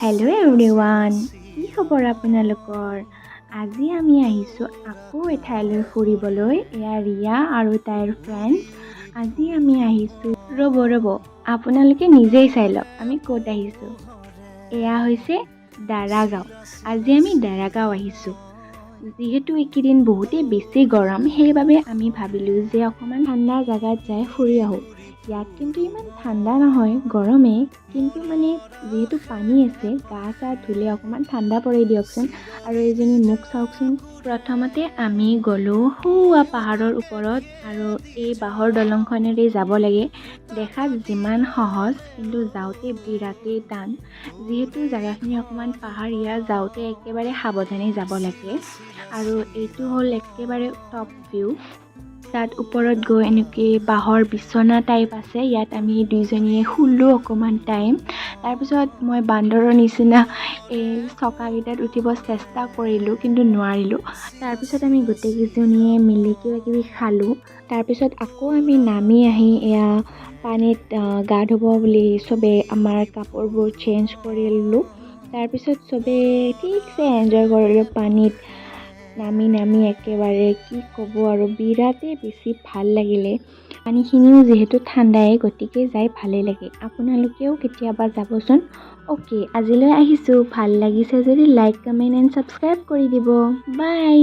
Hello' everyone, কি খবৰ আপোনালোকৰ? আজি আমি আহিছোঁ আকৌ এঠাইলৈ ফুৰিবলৈ। এয়া ৰিয়া আৰু তাইৰ ফ্ৰেণ্ডছ। আজি আমি আহিছোঁ, ৰ'ব আপোনালোকে নিজেই চাই লওক আমি ক'ত আহিছোঁ। এয়া হৈছে দাৰাগাঁও। আজি আমি দাৰাগাঁও আহিছোঁ। যিহেতু এইকেইদিন বহুতেই বেছি গৰম, সেইবাবে আমি ভাবিলোঁ যে অকণমান ঠাণ্ডা জেগাত যাই ফুৰি আহোঁ। ইয়াত কিন্তু ইমান ঠাণ্ডা নহয়, গৰমেই, কিন্তু যিহেতু পানী আছে, গা চা ধুলে অকণমান ঠাণ্ডা পৰে দিয়কচোন। আৰু এইজনী মোক চাওকচোন। প্ৰথমতে আমি গ'লোঁ সুৱা পাহাৰৰ ওপৰত, আৰু এই বাঁহৰ দলংখনেৰে যাব লাগে। দেখাত যিমান সহজ, কিন্তু যাওঁতে বিৰাটেই টান। যিহেতু জেগাখিনি অকণমান পাহাৰীয়া, যাওঁতে একেবাৰে সাৱধানে যাব লাগে। আৰু এইটো হ'ল একেবাৰে টপ ভিউ। তাত ওপৰত গৈ এনেকৈ বাঁহৰ বিচনা টাইপ আছে, ইয়াত আমি দুইজনীয়ে শুলোঁ অকণমান টাইম। তাৰপিছত মই বান্দৰৰ নিচিনা এই চকাকেইটাত উঠিব চেষ্টা কৰিলোঁ, কিন্তু নোৱাৰিলোঁ। তাৰপিছত আমি গোটেইকেইজনীয়ে মিলি কিবাকিবি খালোঁ। তাৰপিছত আকৌ আমি নামি আহি এয়া পানীত গা ধুব বুলি চবেই আমাৰ কাপোৰবোৰ চেঞ্জ কৰি ল'লোঁ। তাৰপিছত চবেই ঠিকছে এনজয় কৰিলোঁ পানীত নামি একেবাৰে। কি ক'ব আৰু, বিৰাটেই বেছি ভাল লাগিলে। পানীখিনিও যিহেতু ঠাণ্ডাই, গতিকে যাই ভালেই লাগে। আপোনালোকেও কেতিয়াবা যাবচোন। অ'কে, আজিলৈ আহিছোঁ। ভাল লাগিছে যদি লাইক, কমেণ্ট এণ্ড ছাবস্ক্ৰাইব কৰি দিব। বাই।